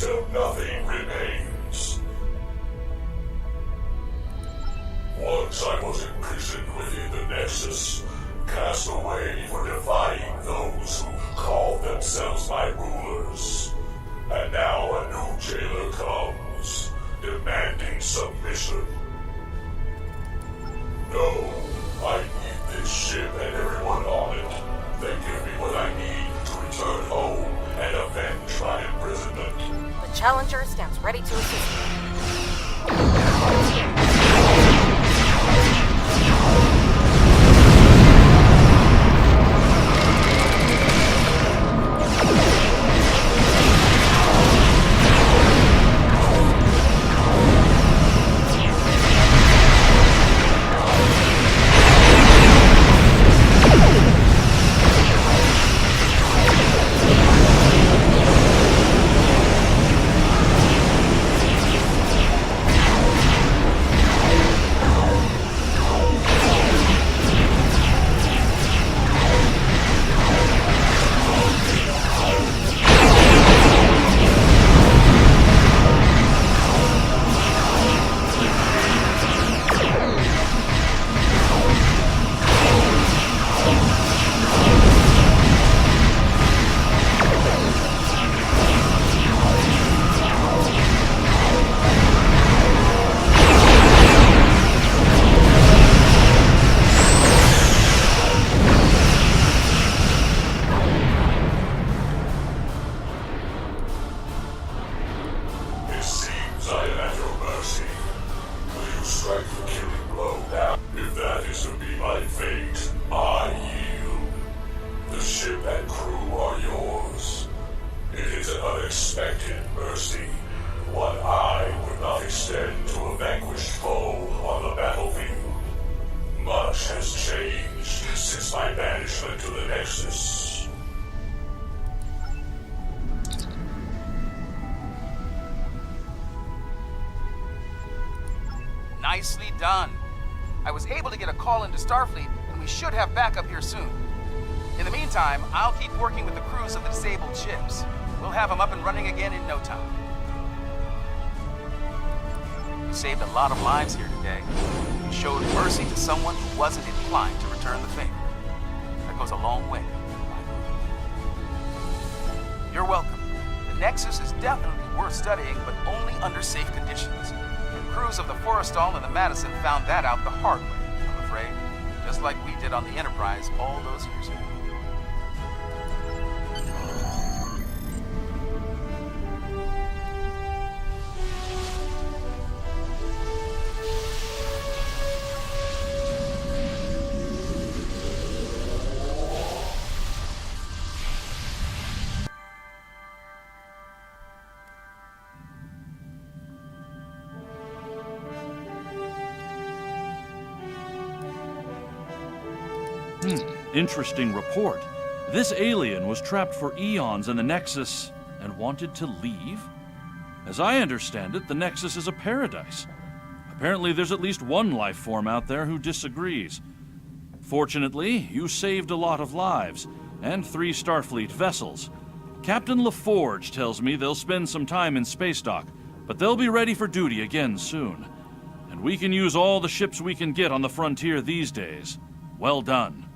till nothing remains. Once I was imprisoned within the Nexus, cast away for defying those who called themselves my rulers. And now a new jailer comes, demanding submission. No, I need this ship and everyone on it. They give me what I need to return home and avenge my imprisonment. The Challenger stands ready to assist you. Nicely done. I was able to get a call into Starfleet, and we should have backup here soon. In the meantime, I'll keep working with the crews of the disabled ships. We'll have them up and running again in no time. You saved a lot of lives here today. You showed mercy to someone who wasn't inclined to return the favor. That goes a long way. You're welcome. The Nexus is definitely worth studying, but only under safe conditions. Crews of the Forrestal and the Madison found that out the hard way, I'm afraid. Just like we did on the Enterprise all those years ago. Interesting report. This alien was trapped for eons in the Nexus and wanted to leave? As I understand it, the Nexus is a paradise. Apparently there's at least one life form out there who disagrees. Fortunately, you saved a lot of lives, and 3 Starfleet vessels. Captain LaForge tells me they'll spend some time in space dock, but they'll be ready for duty again soon. And we can use all the ships we can get on the frontier these days. Well done.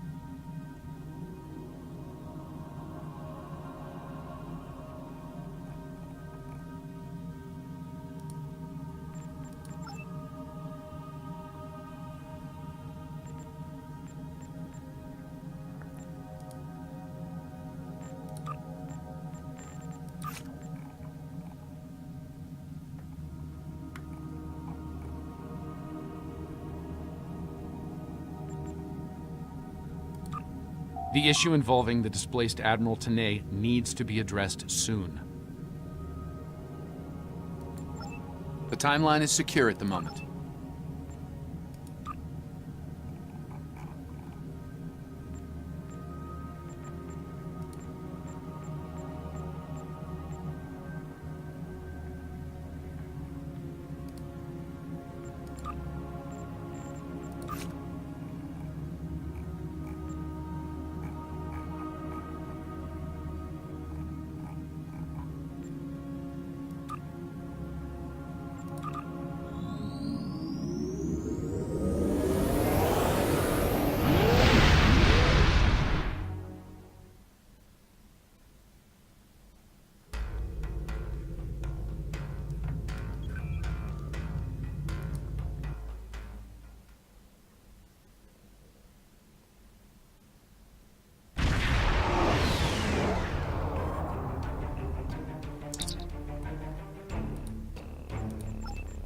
The issue involving the displaced Admiral Tanay needs to be addressed soon. The timeline is secure at the moment.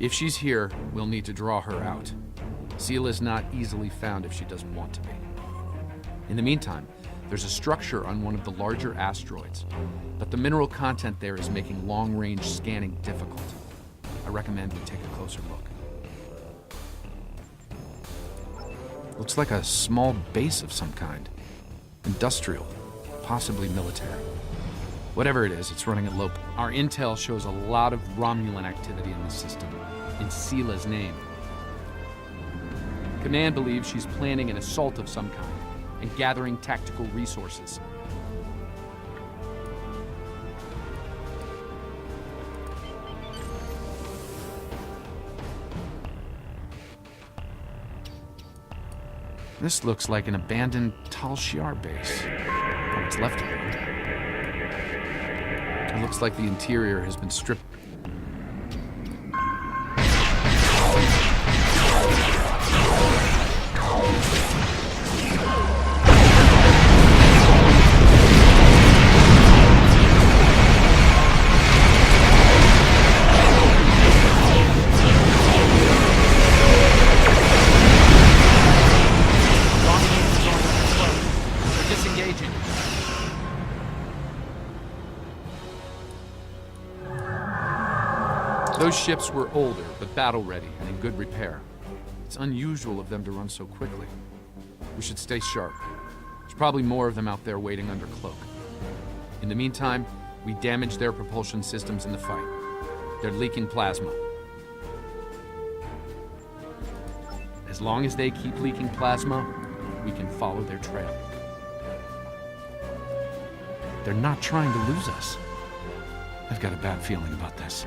If she's here, we'll need to draw her out. Seela's not easily found if she doesn't want to be. In the meantime, there's a structure on one of the larger asteroids, but the mineral content there is making long-range scanning difficult. I recommend we take a closer look. Looks like a small base of some kind. Industrial, possibly military. Whatever it is, it's running at low. Our intel shows a lot of Romulan activity in the system, in Seela's name. Command believes she's planning an assault of some kind and gathering tactical resources. This looks like an abandoned Tal Shiar base. Or what's left of it. It looks like the interior has been stripped. Those ships were older, but battle-ready and in good repair. It's unusual of them to run so quickly. We should stay sharp. There's probably more of them out there waiting under cloak. In the meantime, we damage their propulsion systems in the fight. They're leaking plasma. As long as they keep leaking plasma, we can follow their trail. They're not trying to lose us. I've got a bad feeling about this.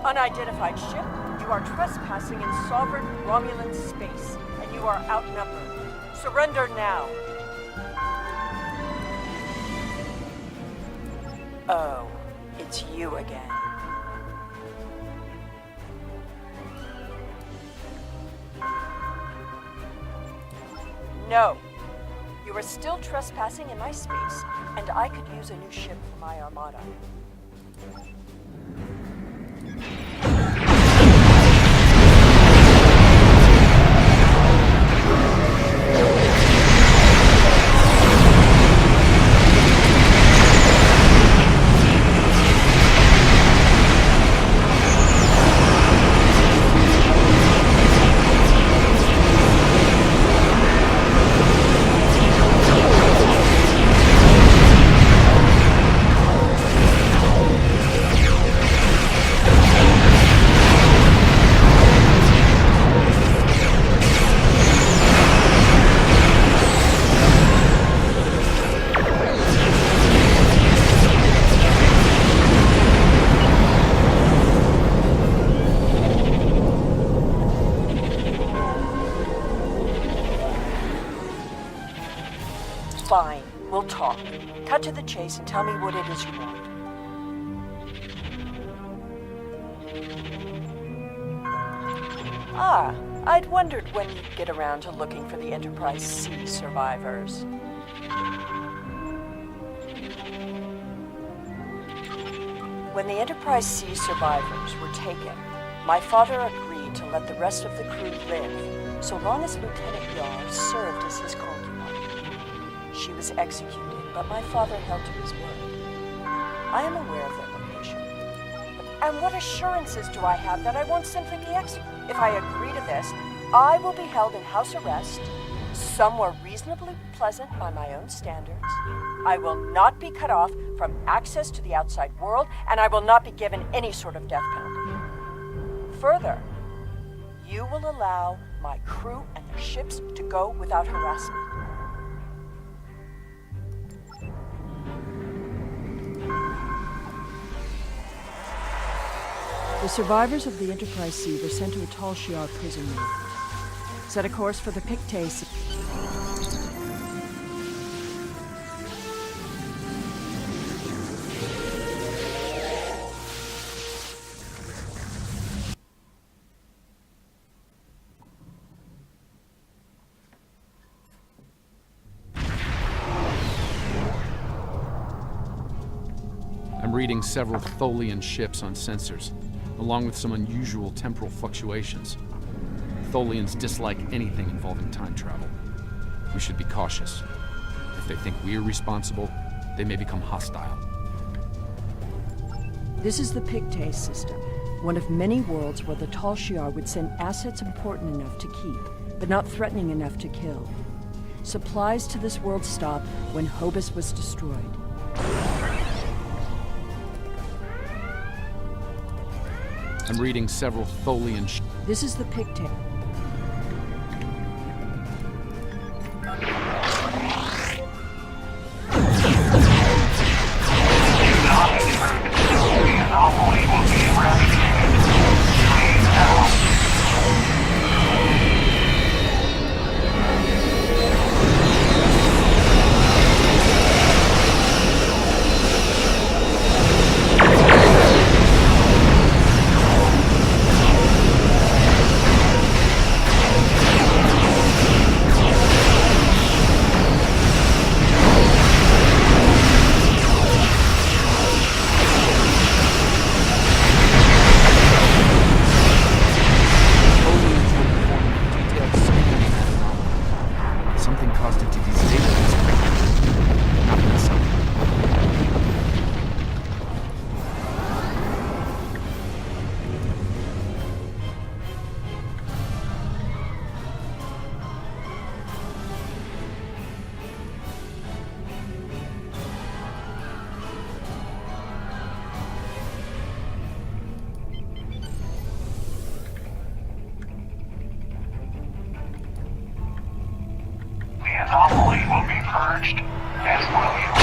Unidentified ship, you are trespassing in sovereign Romulan space, and you are outnumbered. Surrender now. Oh, it's you again. No. You are still trespassing in my space, and I could use a new ship for my armada. Fine, we'll talk. Cut to the chase and tell me what it is you want. Ah, I'd wondered when you'd get around to looking for the Enterprise C survivors. When the Enterprise C survivors were taken, my father agreed to let the rest of the crew live, so long as Lieutenant Yar served as his concubine. She was executed, but my father held to his word. I am aware of their location. And what assurances do I have that I won't simply be executed? If I agree to this, I will be held in house arrest, somewhere reasonably pleasant by my own standards. I will not be cut off from access to the outside world, and I will not be given any sort of death penalty. Further, you will allow my crew and their ships to go without harassment. The survivors of the Enterprise C were sent to a Tal Shiar prison unit. Set a course for the Pictet. reading several Tholian ships on sensors, along with some unusual temporal fluctuations. Tholians dislike anything involving time travel. We should be cautious. If they think we're responsible, they may become hostile. This is the Pictet system, one of many worlds where the Tal Shiar would send assets important enough to keep, but not threatening enough to kill. Supplies to this world stopped when Hobus was destroyed. I'm reading several Tholian This is the Pictet. anomaly will be purged, as will you.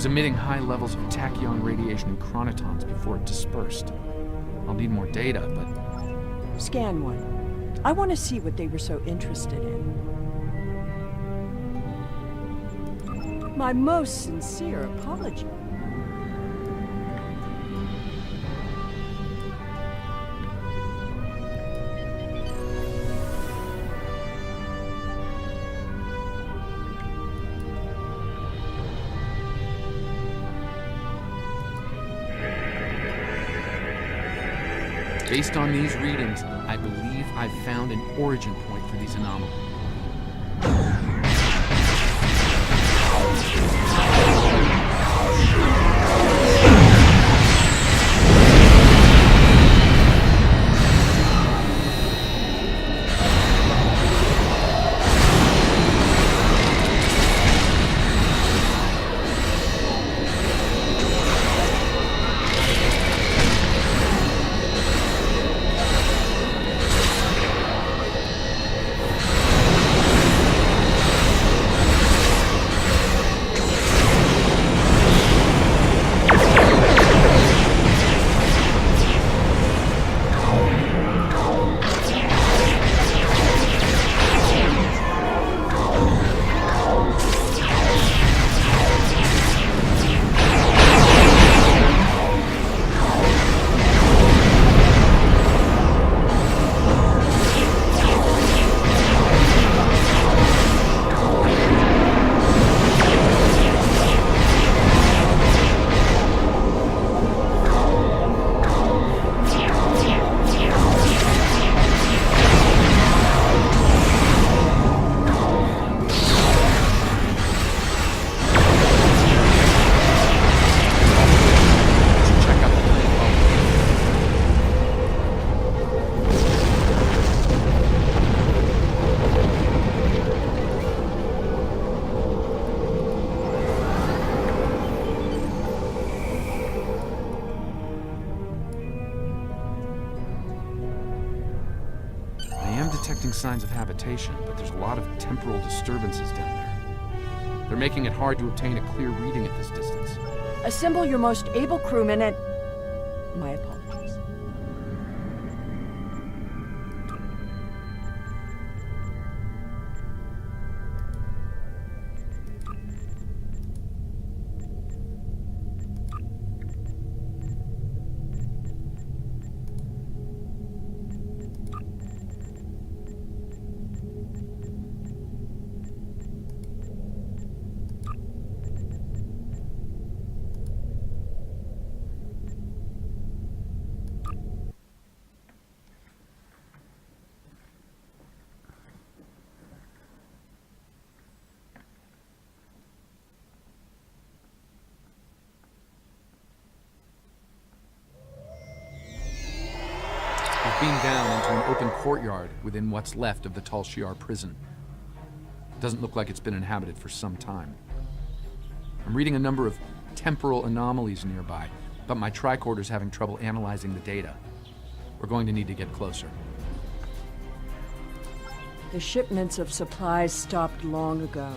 Emitting high levels of tachyon radiation and chronotons before it dispersed. I'll need more data, but... Scan one. I want to see what they were so interested in. My most sincere apology. Based on these readings, I believe I've found an origin point for these anomalies. detecting signs of habitation, but there's a lot of temporal disturbances down there. They're making it hard to obtain a clear reading at this distance. Assemble your most able crewmen and... My apologies. Beamed down into an open courtyard within what's left of the Tal Shiar prison. Doesn't look like it's been inhabited for some time. I'm reading a number of temporal anomalies nearby, but my tricorder's having trouble analyzing the data. We're going to need to get closer. The shipments of supplies stopped long ago.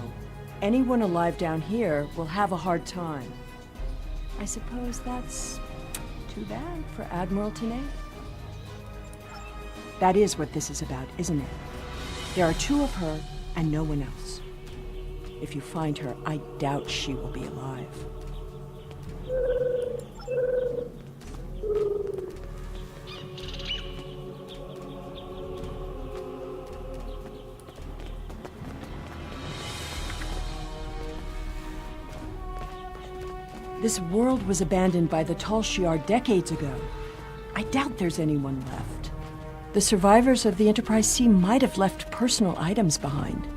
Anyone alive down here will have a hard time. I suppose that's too bad for Admiral Tanay. That is what this is about, isn't it? There are two of her and no one else. If you find her, I doubt she will be alive. This world was abandoned by the Tal Shiar decades ago. I doubt there's anyone left. The survivors of the Enterprise C might have left personal items behind.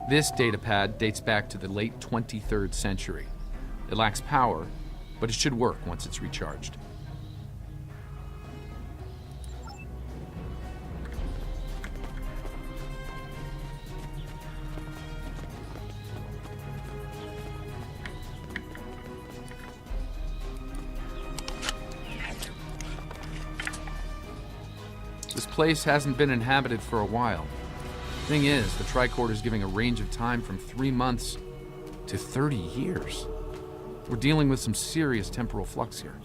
This datapad dates back to the late 23rd century. It lacks power, but it should work once it's recharged. This place hasn't been inhabited for a while. Thing is, the tricorder is giving a range of time from 3 months to 30 years. We're dealing with some serious temporal flux here.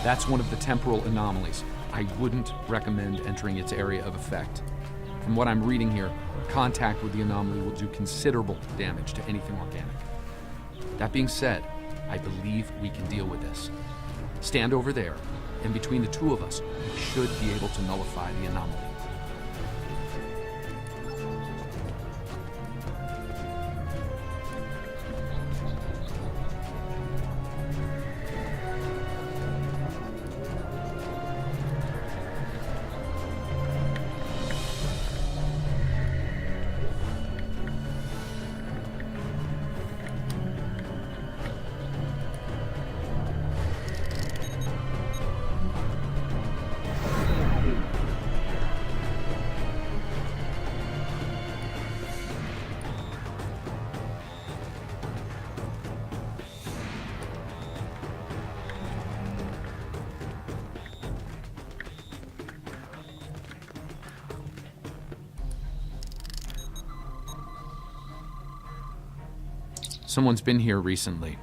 That's one of the temporal anomalies. I wouldn't recommend entering its area of effect. From what I'm reading here, contact with the anomaly will do considerable damage to anything organic. That being said, I believe we can deal with this. Stand over there, and between the two of us, we should be able to nullify the anomaly. Someone's been here recently.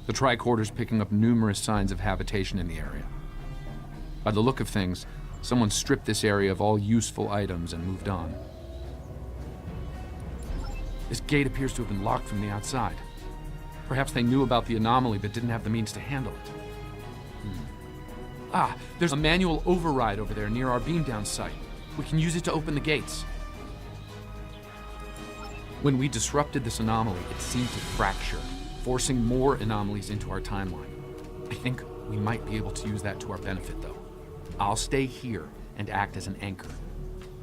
The tricorder's picking up numerous signs of habitation in the area. By the look of things, someone stripped this area of all useful items and moved on. This gate appears to have been locked from the outside. Perhaps they knew about the anomaly but didn't have the means to handle it. Ah, there's a manual override over there near our beam-down site. We can use it to open the gates. When we disrupted this anomaly, it seemed to fracture, forcing more anomalies into our timeline. I think we might be able to use that to our benefit, though. I'll stay here and act as an anchor.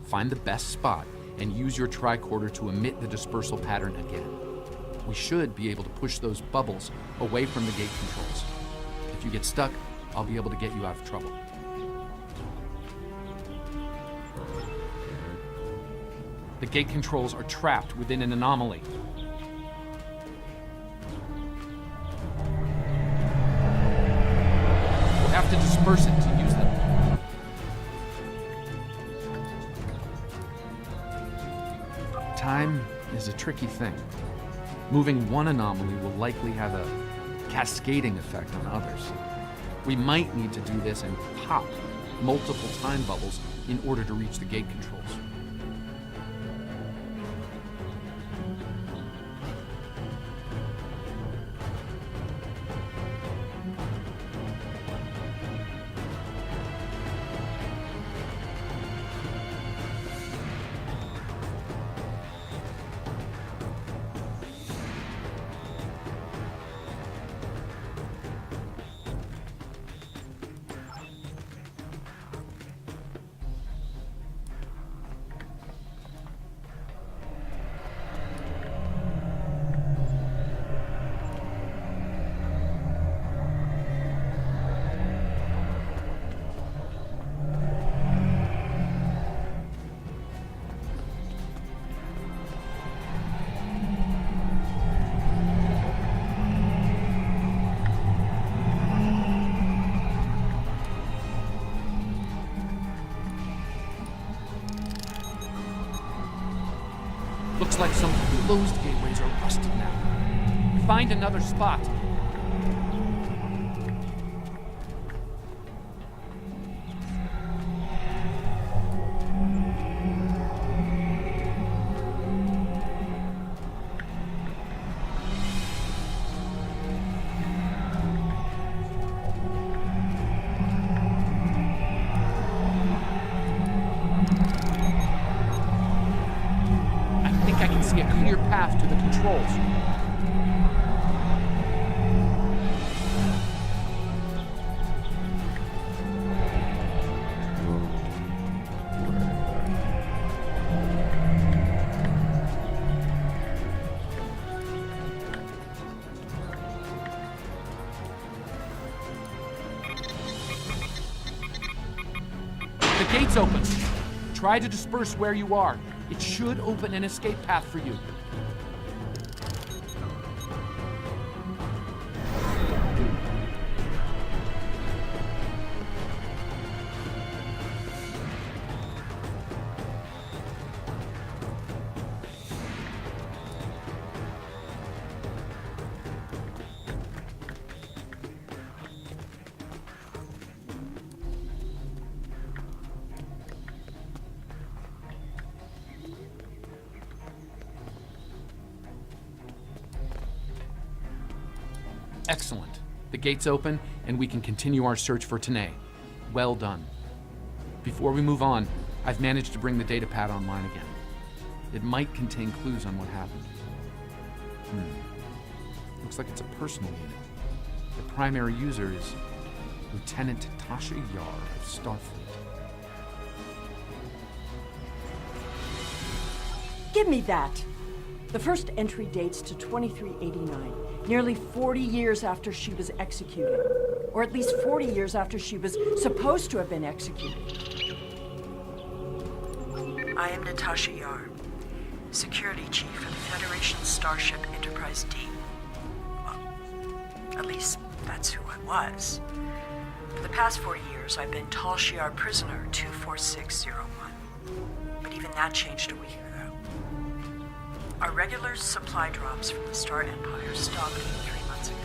Find the best spot and use your tricorder to emit the dispersal pattern again. We should be able to push those bubbles away from the gate controls. If you get stuck, I'll be able to get you out of trouble. The gate controls are trapped within an anomaly. We'll have to disperse it to use them. Time is a tricky thing. Moving one anomaly will likely have a cascading effect on others. We might need to do this and pop multiple time bubbles in order to reach the gate controls. Looks like some closed gateways are rusted now. Find another spot. I can see a clear path to the controls. The gate's open. Try to disperse where you are. It should open an escape path for you. Excellent. The gate's open, and we can continue our search for Tanae. Well done. Before we move on, I've managed to bring the datapad online again. It might contain clues on what happened. Looks like it's a personal unit. The primary user is Lieutenant Tasha Yar of Starfleet. Give me that! The first entry dates to 2389, nearly 40 years after she was executed. Or at least 40 years after she was supposed to have been executed. I am Natasha Yar, Security Chief of the Federation Starship Enterprise D. Well, at least that's who I was. For the past 40 years, I've been Tal Shiar Prisoner 24601. But even that changed a week ago. Our regular supply drops from the Star Empire stopped 3 months ago.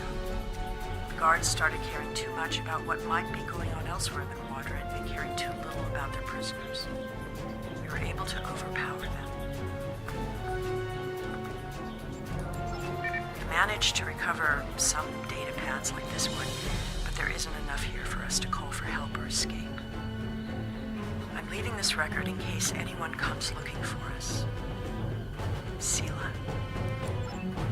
guards started caring too much about what might be going on elsewhere in the quadrant and caring too little about their prisoners. We were able to overpower them. We managed to recover some data pads like this one, but there isn't enough here for us to call for help or escape. I'm leaving this record in case anyone comes looking for us. Sela.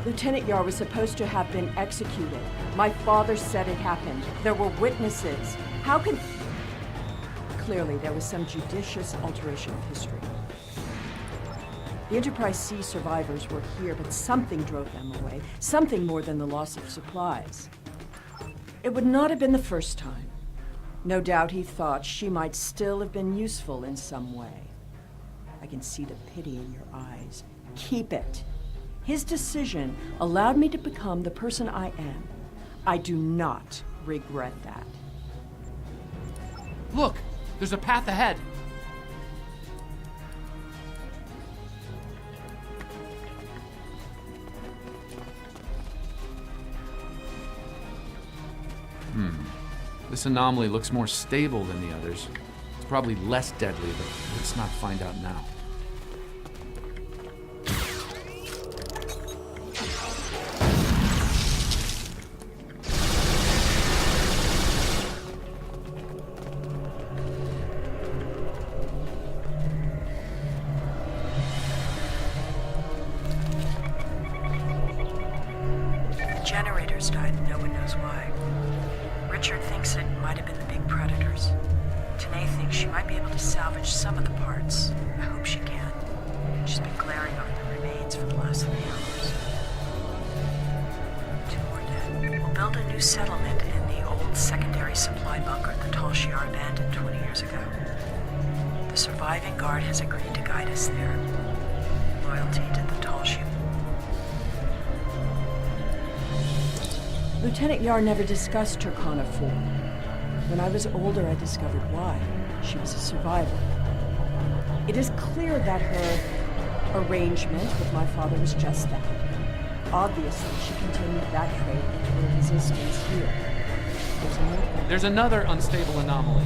Lieutenant Yar was supposed to have been executed. My father said it happened. There were witnesses. How can... Clearly, there was some judicious alteration of history. The Enterprise C survivors were here, but something drove them away. Something more than the loss of supplies. It would not have been the first time. No doubt he thought she might still have been useful in some way. I can see the pity in your eyes. Keep it. His decision allowed me to become the person I am. I do not regret that. Look! There's a path ahead! This anomaly looks more stable than the others. It's probably less deadly, but let's not find out now. The generators died and no one knows why. Richard thinks it might have been the big predators. Tanae thinks she might be able to salvage some of the parts. I hope she can. She's been glaring over the remains for the last 3 hours. 2 more dead. We'll build a new settlement in the old secondary supply bunker the Tal Shiar abandoned 20 years ago. The surviving guard has agreed to guide us there. Loyalty to the Tal Shiar. Lieutenant Yar never discussed Turkana 4. When I was older, I discovered why. She was a survivor. It is clear that her arrangement with my father was just that. Obviously, she continued that trait into her existence here. There's another unstable anomaly.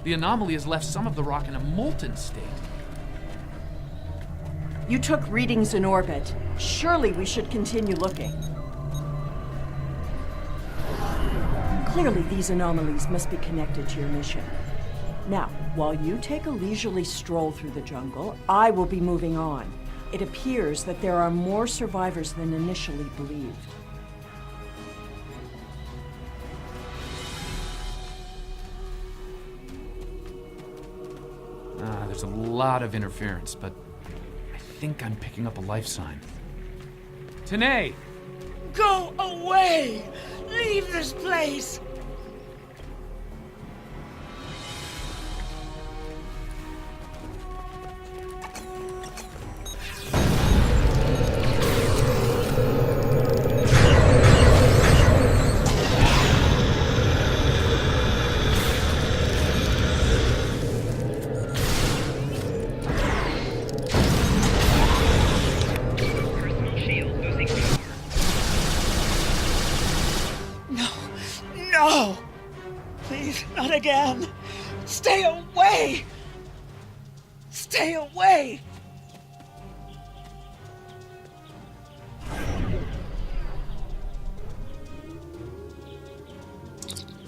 The anomaly has left some of the rock in a molten state. You took readings in orbit. Surely we should continue looking. Clearly, these anomalies must be connected to your mission. Now, while you take a leisurely stroll through the jungle, I will be moving on. It appears that there are more survivors than initially believed. There's a lot of interference, but I think I'm picking up a life sign. Tanae! Go away! Leave this place! No! Please, not again! Stay away! Stay away!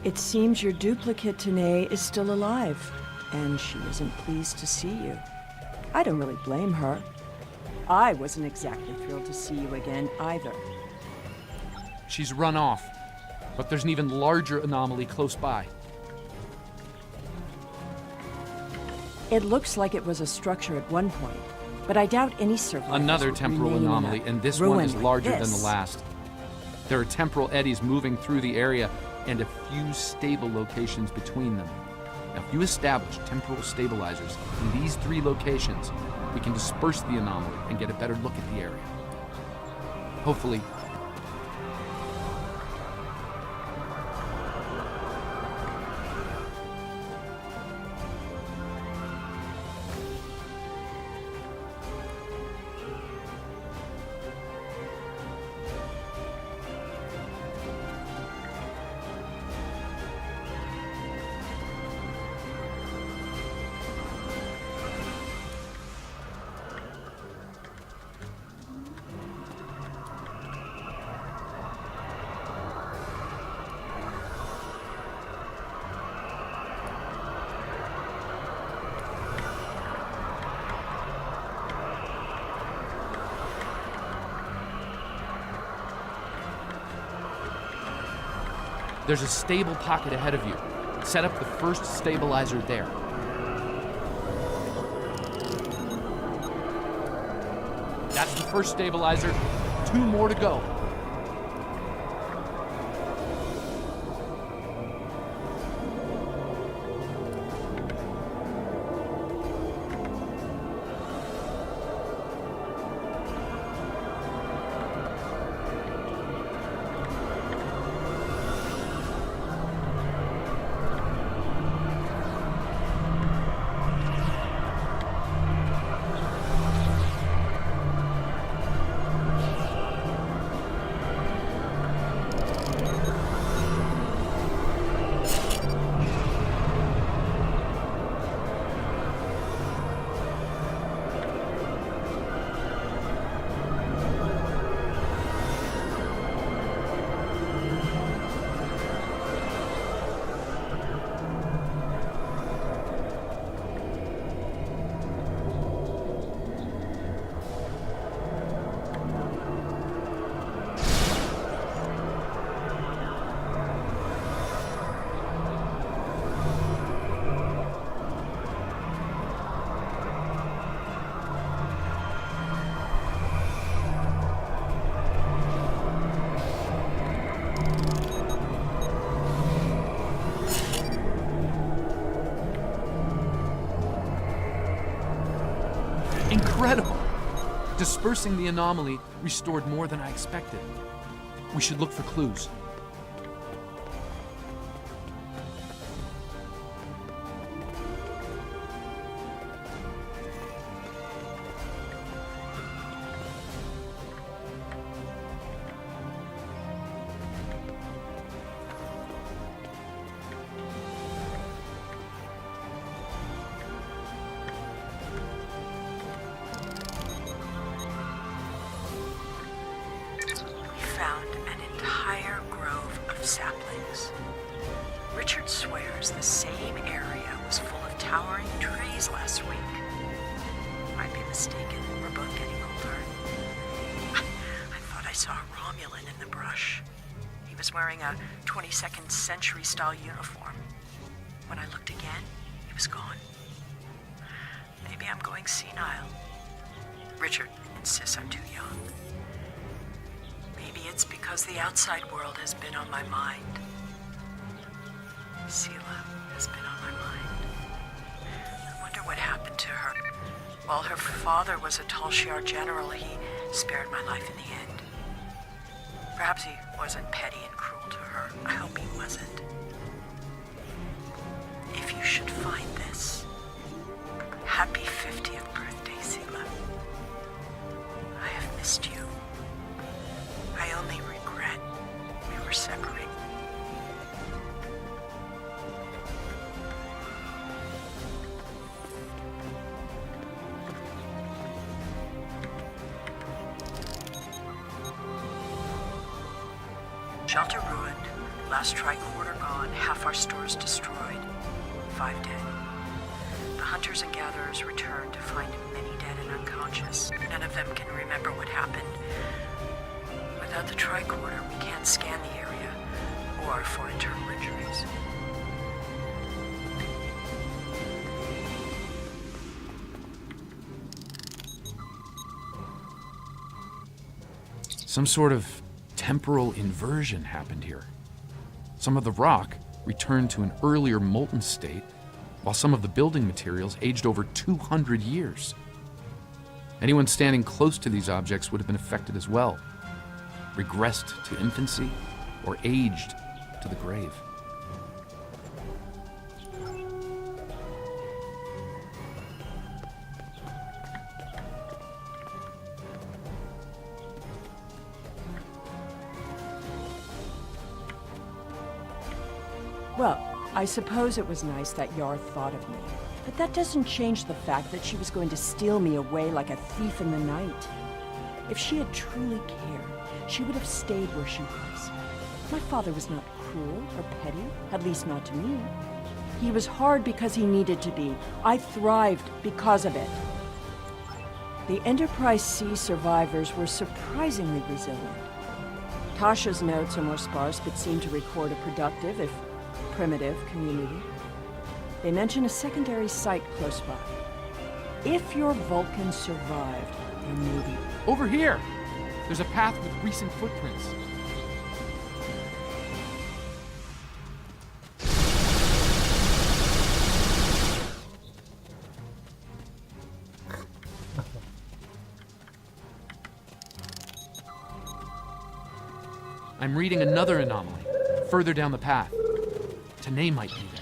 It seems your duplicate, Tanae, is still alive, and she isn't pleased to see you. I don't really blame her. I wasn't exactly thrilled to see you again, either. She's run off, but there's an even larger anomaly close by. It looks like it was a structure at one point, but I doubt any survivors Another would temporal remain in a anomaly, and this one ruin is like larger than this. the last. There are temporal eddies moving through the area, and a few stable locations between them. Now, if you establish temporal stabilizers in these 3 locations, we can disperse the anomaly and get a better look at the area. Hopefully, There's a stable pocket ahead of you. Set up the first stabilizer there. That's the first stabilizer. 2 more to go. Incredible! Dispersing the anomaly restored more than I expected. We should look for clues. Found an entire grove of saplings. Richard swears the same area was full of towering trees last week. Might be mistaken, we're both getting older. I thought I saw a Romulan in the brush. He was wearing a 22nd century style uniform. When I looked again, he was gone. Maybe I'm going senile. Richard insists I'm too young. Maybe it's because the outside world has been on my mind. Sela has been on my mind. I wonder what happened to her. While her father was a Tal Shiar general, he spared my life in the end. Perhaps he wasn't petty and cruel to her. I hope he wasn't. If you should find this, happy 50th birthday, Sela. I have missed you. I only regret we were separated. Shelter ruined, last tricorder gone, half our stores destroyed, 5 dead. The hunters and gatherers returned to find many dead and unconscious. None of them can remember what happened. Without the tricorder, we can't scan the area or for internal injuries. Some sort of temporal inversion happened here. Some of the rock returned to an earlier molten state, while some of the building materials aged over 200 years. Anyone standing close to these objects would have been affected as well, regressed to infancy, or aged to the grave. Well, I suppose it was nice that Yar thought of me. But that doesn't change the fact that she was going to steal me away like a thief in the night. If she had truly cared, she would have stayed where she was. My father was not cruel or petty, at least not to me. He was hard because he needed to be. I thrived because of it. The Enterprise C survivors were surprisingly resilient. Tasha's notes are more sparse, but seem to record a productive, if primitive, community. They mention a secondary site close by. If your Vulcan survived, then maybe... Over here! There's a path with recent footprints. I'm reading another anomaly, further down the path. Tanae might be there.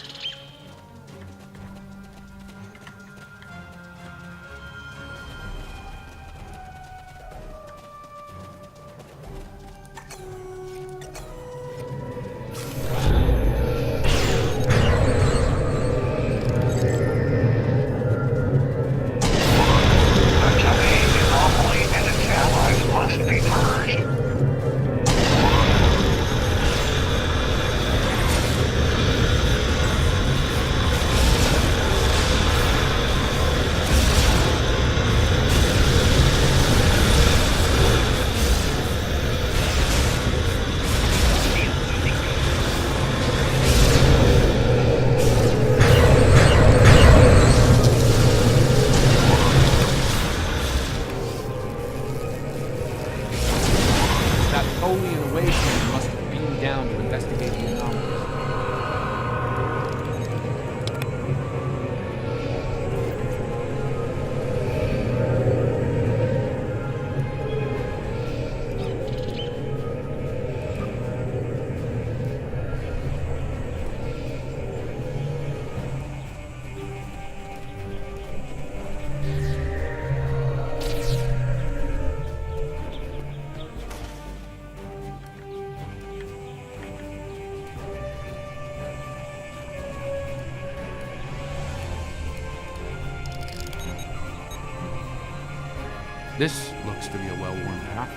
This looks to be a well-worn path.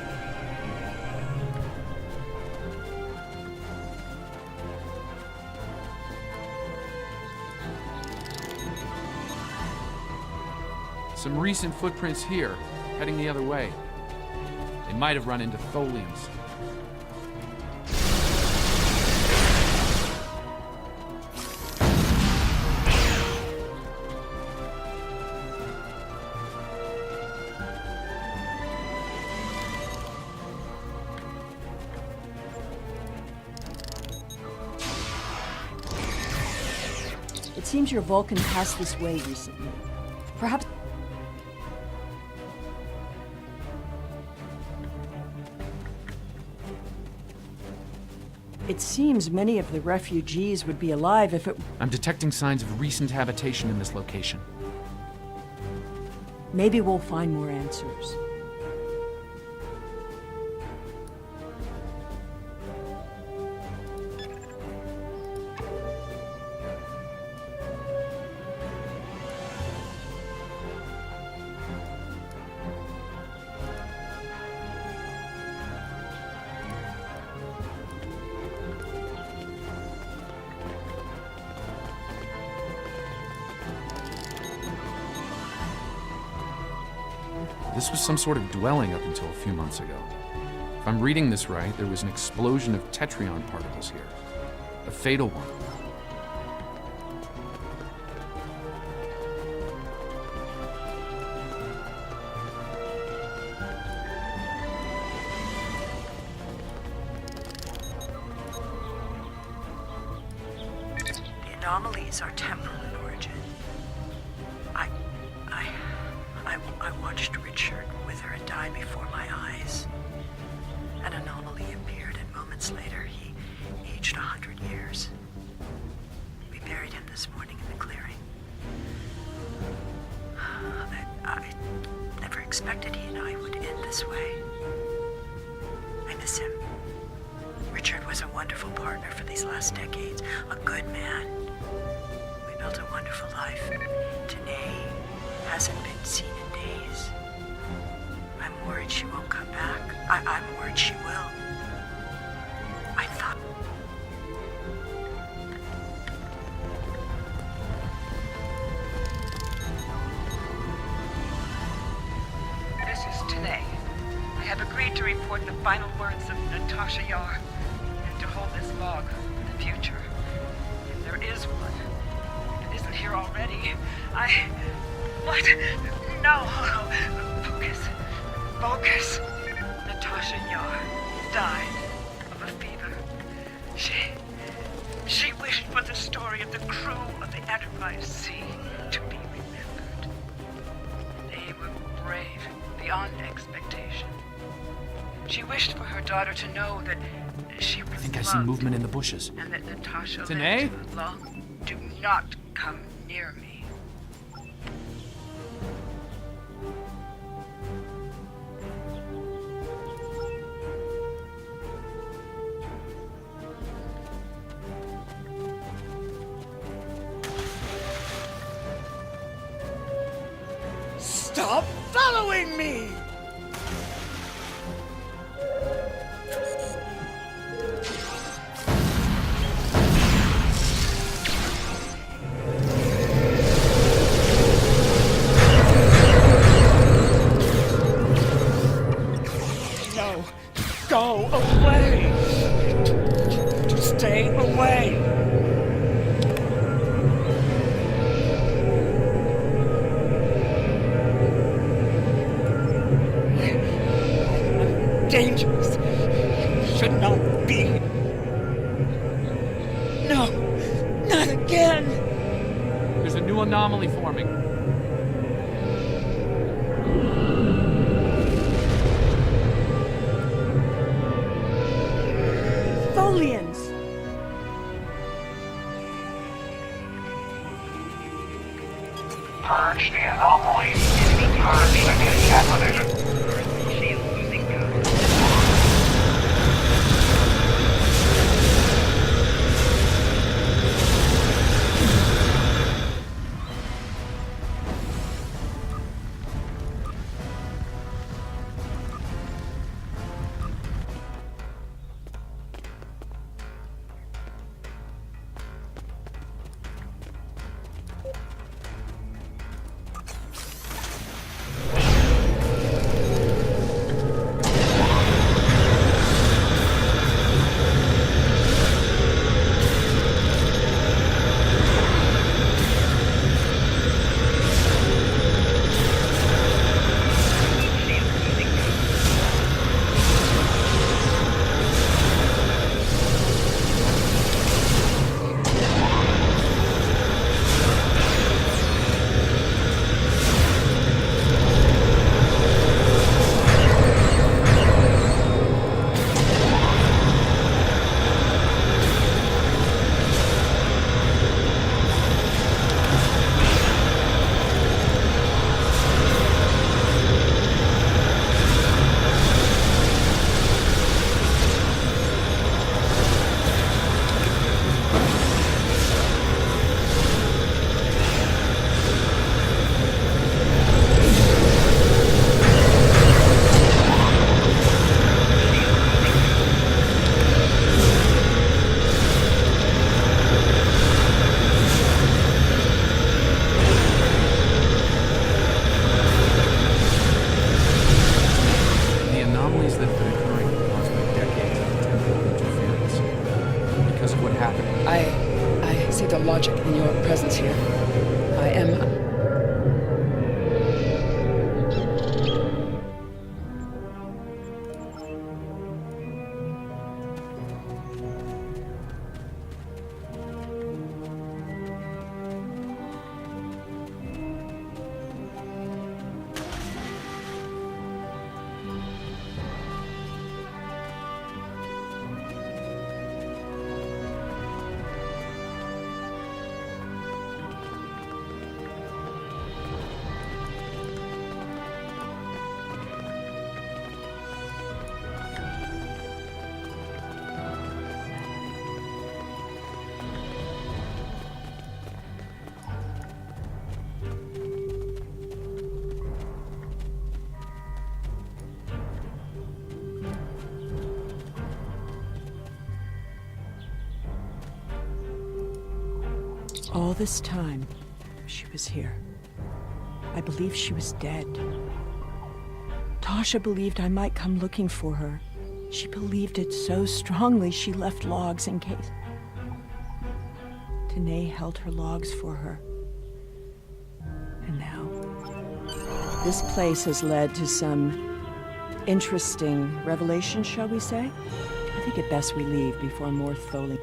Some recent footprints here, heading the other way. They might have run into Tholians. It seems your Vulcan passed this way recently. Perhaps... It seems many of the refugees would be alive if it... I'm detecting signs of recent habitation in this location. Maybe we'll find more answers. This was some sort of dwelling up until a few months ago. If I'm reading this right, there was an explosion of Tetrion particles here. A fatal one. The anomalies are temporal in origin. I watched Richard wither and die before my eyes. An anomaly appeared, and moments later, he aged 100 years. We buried him this morning in the clearing. I never expected he and I would end this way. I miss him. Richard was a wonderful partner for these last decades, a good man. We built a wonderful life. Tanae hasn't been seen in days. I'm worried she won't come back. I'm worried she will. I thought... This is Tanae. I have agreed to report the final words of Natasha Yar, and to hold this log for the future. If there is one, if it isn't here already, What? No. Focus. Natasha Yar died of a fever. She wished for the story of the crew of the Enterprise C to be remembered. They were brave beyond expectation. She wished for her daughter to know that she was I think I see loved, movement in the bushes. and that Natasha Tanae? lived too long. Do not come near me. Stop following me! No, go away! Stay away! Dangerous. Should not be. No, not again. There's a new anomaly forming. Tholians! Purge the anomaly. Purge the contamination. I see the logic in your presence here. I am... All this time, she was here. I believed she was dead. Tasha believed I might come looking for her. She believed it so strongly she left logs in case. Tanae held her logs for her. And now, this place has led to some interesting revelations, shall we say? I think it best we leave before more Tholian.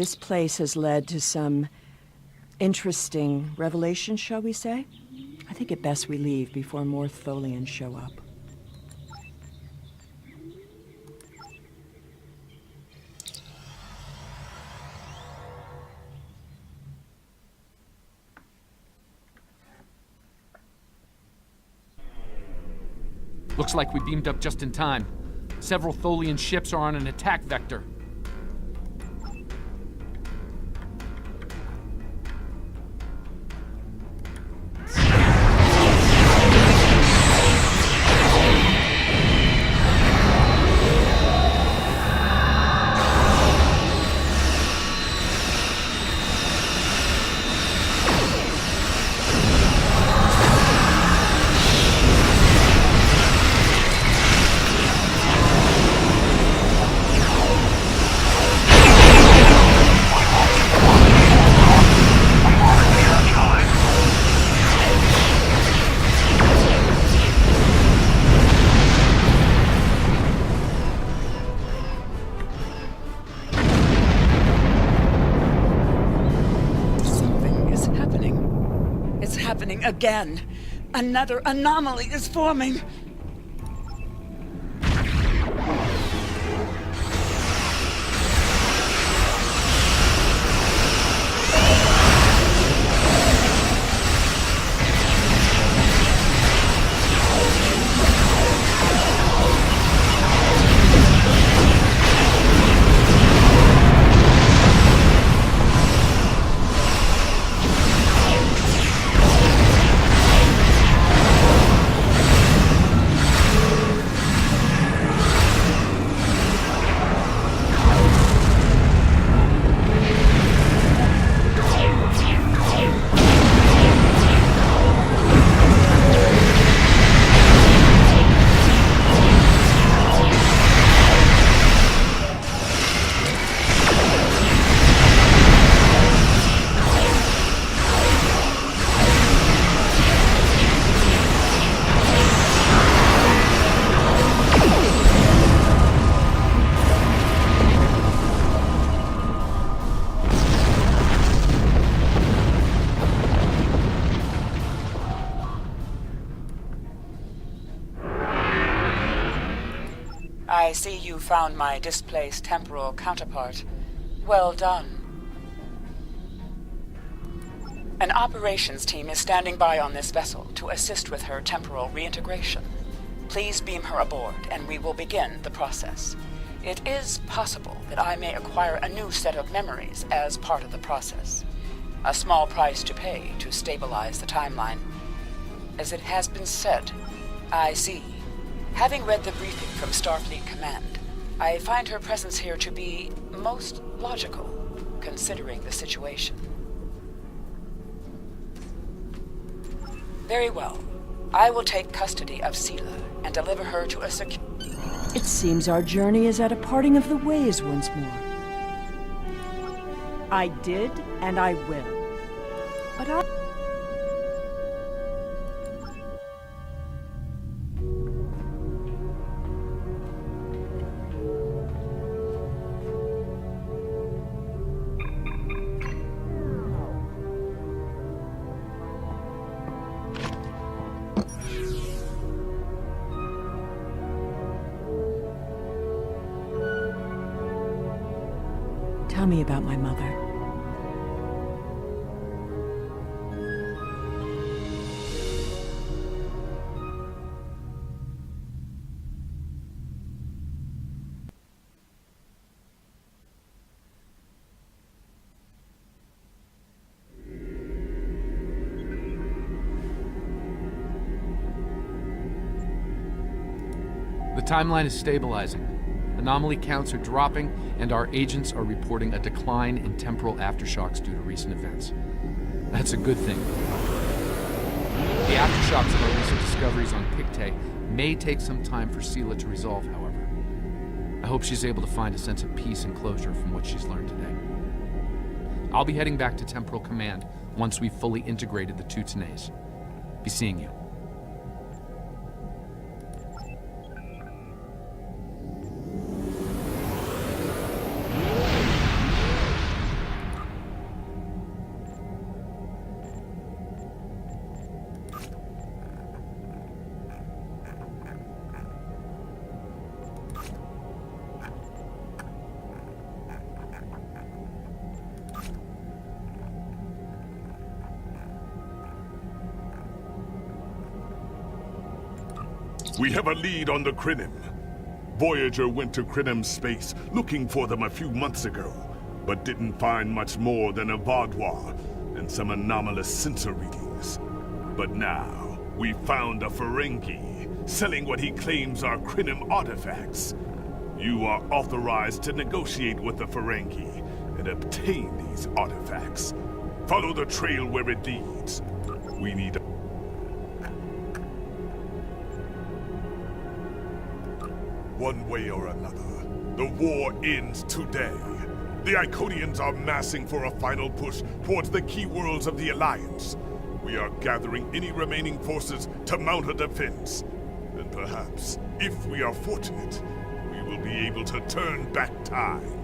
This place has led to some interesting revelations, shall we say? I think it best we leave before more Tholians show up. Looks like we beamed up just in time. Several Tholian ships are on an attack vector. Again. Another anomaly is forming. I see you found my displaced temporal counterpart. Well done. An operations team is standing by on this vessel to assist with her temporal reintegration. Please beam her aboard, and we will begin the process. It is possible that I may acquire a new set of memories as part of the process. A small price to pay to stabilize the timeline. As it has been said, I see. Having read the briefing from Starfleet Command, I find her presence here to be most logical, considering the situation. Very well. I will take custody of Sela and deliver her to a secure... It seems our journey is at a parting of the ways once more. I did, and I will. But I... Tell me about my mother. The timeline is stabilizing. Anomaly counts are dropping, and our agents are reporting a decline in temporal aftershocks due to recent events. That's a good thing. The aftershocks of our recent discoveries on Pictet may take some time for Sela to resolve, however. I hope she's able to find a sense of peace and closure from what she's learned today. I'll be heading back to Temporal Command once we've fully integrated the two Tenays. Be seeing you. We have a lead on the Krinim. Voyager went to Krinim space looking for them a few months ago, but didn't find much more than a Vaudois and some anomalous sensor readings. But now, we found a Ferengi selling what he claims are Krinim artifacts. You are authorized to negotiate with the Ferengi and obtain these artifacts. Follow the trail where it leads. We need one way or another. The war ends today. The Iconians are massing for a final push towards the key worlds of the Alliance. We are gathering any remaining forces to mount a defense. And perhaps, if we are fortunate, we will be able to turn back time.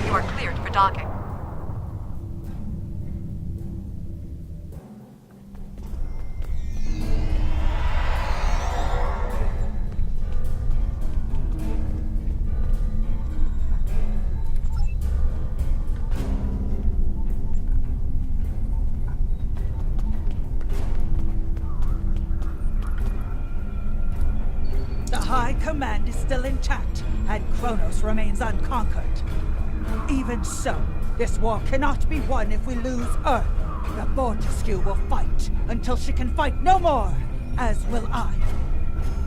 You are cleared for docking. The High Command is still intact, and Kronos remains unconquered. Even so, this war cannot be won if we lose Earth. The Fortescue will fight until she can fight no more, as will I.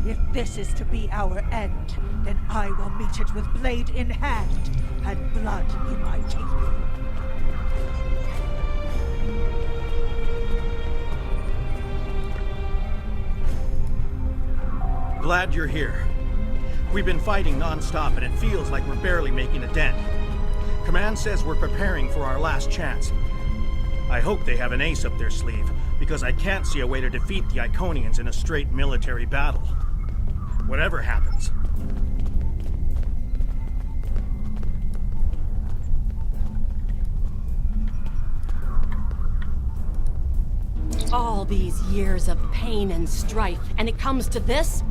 If this is to be our end, then I will meet it with blade in hand and blood in my teeth. Glad you're here. We've been fighting non-stop and it feels like we're barely making a dent. Command says we're preparing for our last chance. I hope they have an ace up their sleeve, because I can't see a way to defeat the Iconians in a straight military battle. Whatever happens. All these years of pain and strife, and it comes to this?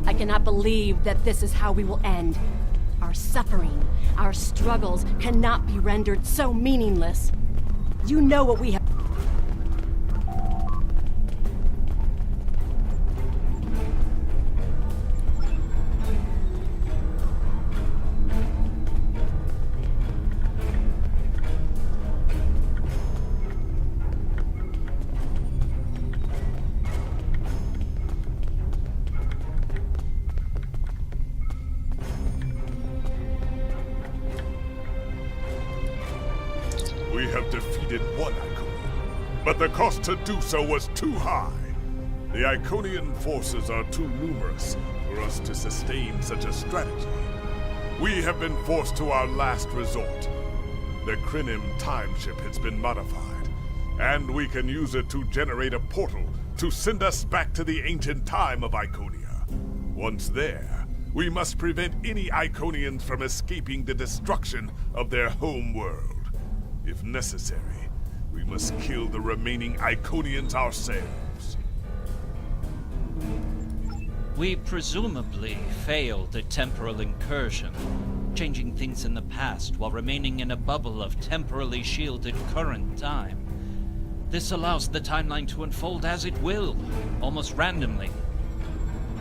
I cannot believe that this is how we will end. Our suffering, our struggles cannot be rendered so meaningless. You know what we have. We have defeated one Iconian, but the cost to do so was too high. The Iconian forces are too numerous for us to sustain such a strategy. We have been forced to our last resort. The Krinim time ship has been modified, and we can use it to generate a portal to send us back to the ancient time of Iconia. Once there, we must prevent any Iconians from escaping the destruction of their home world. If necessary, we must kill the remaining Iconians ourselves. We presumably failed a temporal incursion, changing things in the past while remaining in a bubble of temporally shielded current time. This allows the timeline to unfold as it will, almost randomly.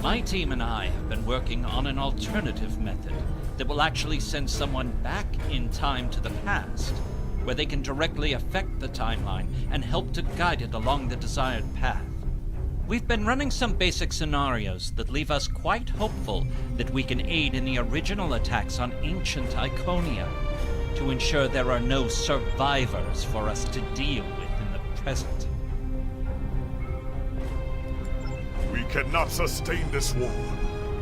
My team and I have been working on an alternative method that will actually send someone back in time to the past, where they can directly affect the timeline and help to guide it along the desired path. We've been running some basic scenarios that leave us quite hopeful that we can aid in the original attacks on ancient Iconia, to ensure there are no survivors for us to deal with in the present. We cannot sustain this war.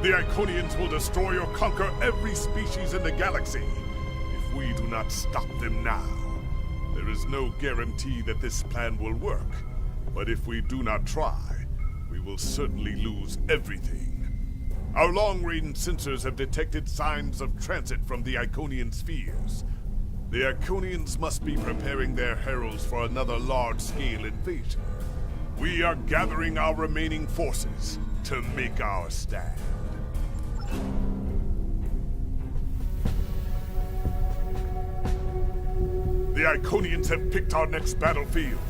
The Iconians will destroy or conquer every species in the galaxy if we do not stop them now. There is no guarantee that this plan will work, but if we do not try, we will certainly lose everything. Our long-range sensors have detected signs of transit from the Iconian spheres. The Iconians must be preparing their heralds for another large-scale invasion. We are gathering our remaining forces to make our stand. The Iconians have picked our next battlefield,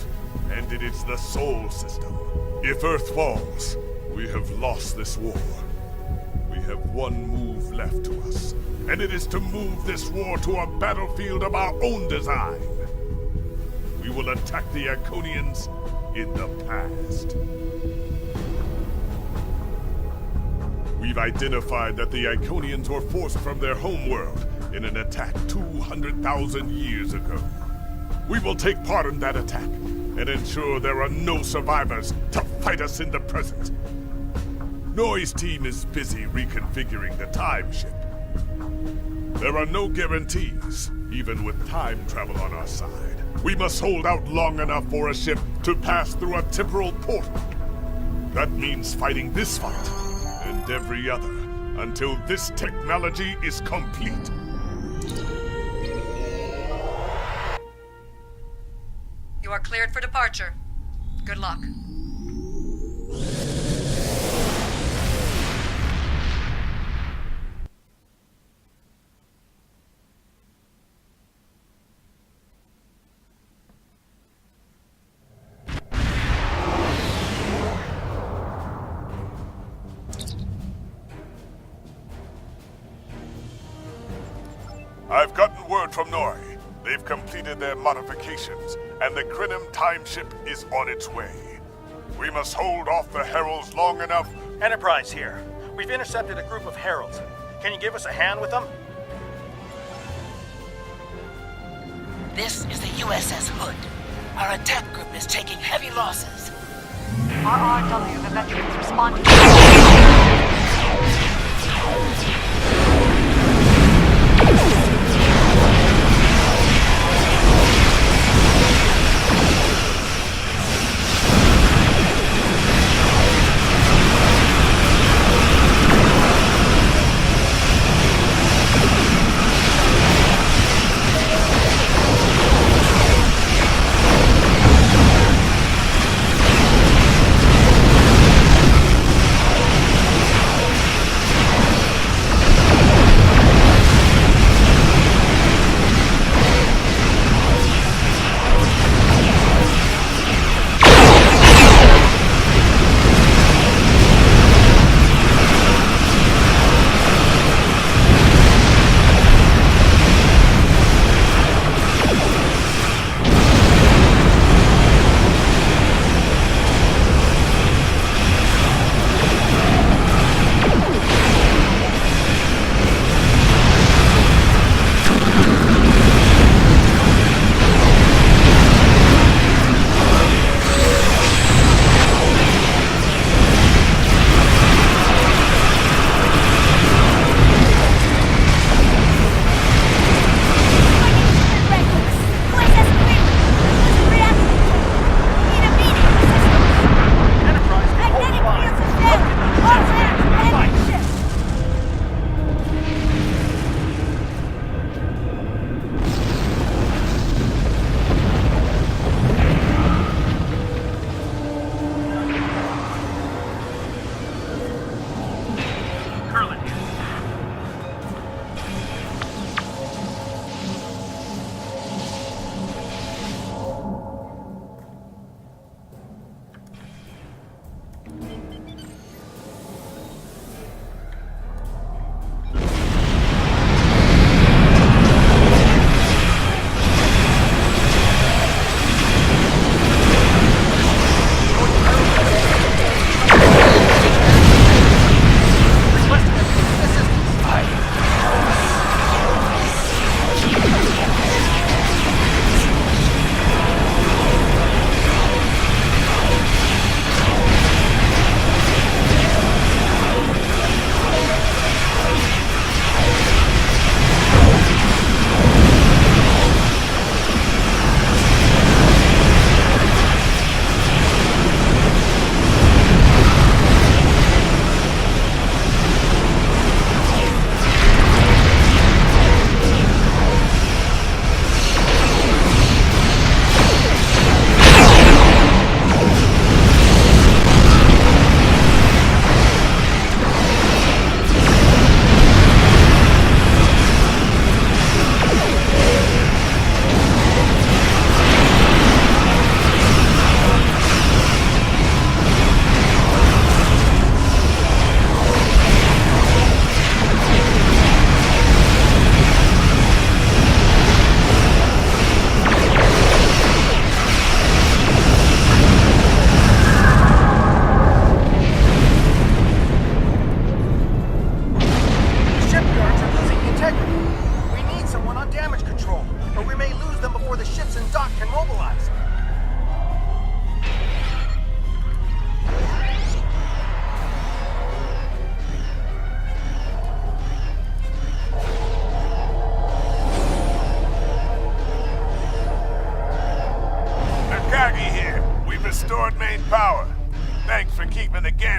and it is the Sol System. If Earth falls, we have lost this war. We have one move left to us, and it is to move this war to a battlefield of our own design. We will attack the Iconians in the past. We've identified that the Iconians were forced from their homeworld in an attack 200,000 years ago. We will take part in that attack and ensure there are no survivors to fight us in the present. Noi's team is busy reconfiguring the time ship. There are no guarantees, even with time travel on our side. We must hold out long enough for a ship to pass through a temporal portal. That means fighting this fight and every other until this technology is complete. You are cleared for departure. Good luck. I've gotten word from Noi. They've completed their modifications, and the Krenim time ship is on its way. We must hold off the heralds long enough. Enterprise here. We've intercepted a group of heralds. Can you give us a hand with them? This is the USS Hood. Our attack group is taking heavy losses. RRW, the veterans responding.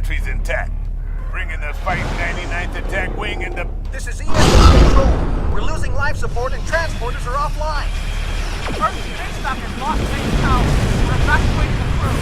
entry's intact. Bring in the Fight 99th Attack Wing and the... This is ESP Control. We're losing life support and transporters are offline. Earth's big stuff is lost in town. We're evacuating the crew.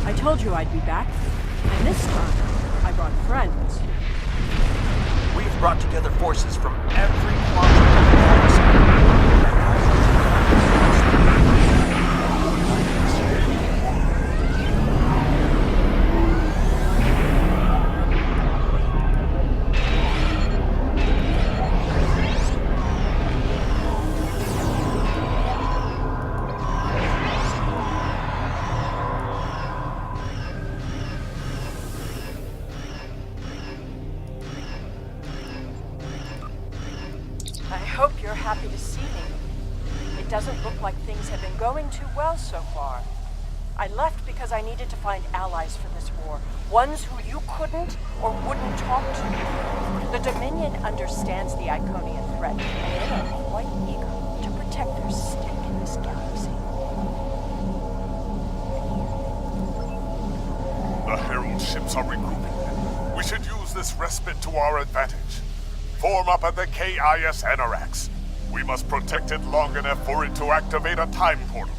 I told you I'd be back. And this time, I brought friends. We've brought together forces from every quadrant of the galaxy. I hope you're happy to see me. It doesn't look like things have been going too well so far. I left because I needed to find allies for this war, ones who you couldn't or wouldn't talk to. The Dominion understands the Iconian threat, and they are quite eager to protect their stick in this galaxy. The Herald ships are regrouping. We should use this respite to our advantage. Form up at the KIS Anorax. We must protect it long enough for it to activate a time portal.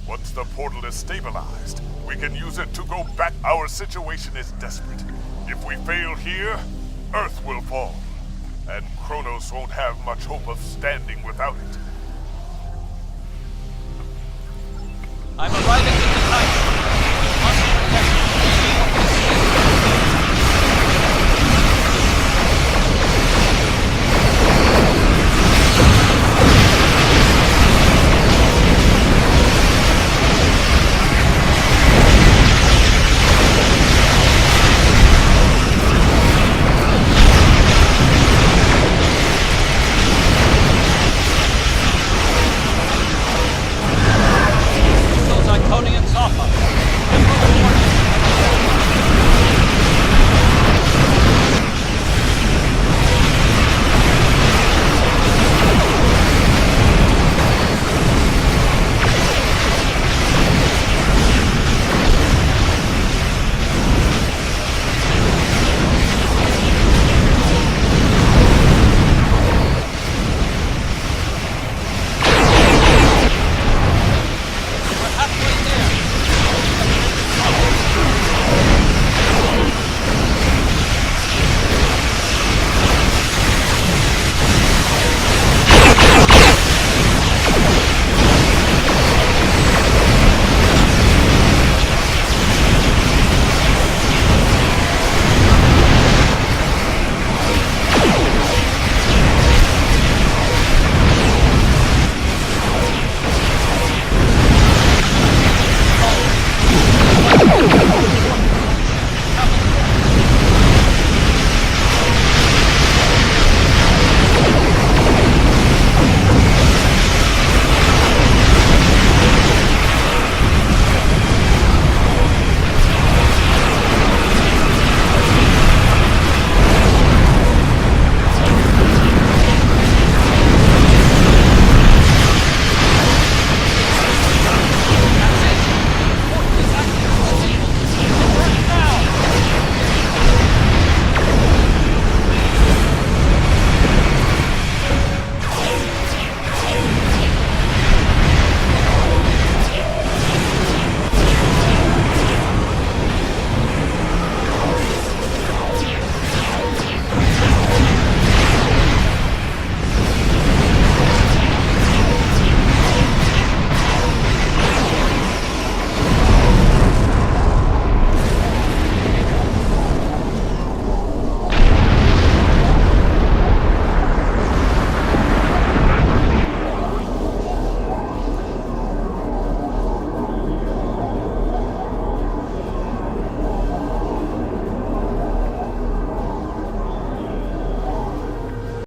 Once the portal is stabilized, we can use it to go back. Our situation is desperate. If we fail here, Earth will fall. And Kronos won't have much hope of standing without it.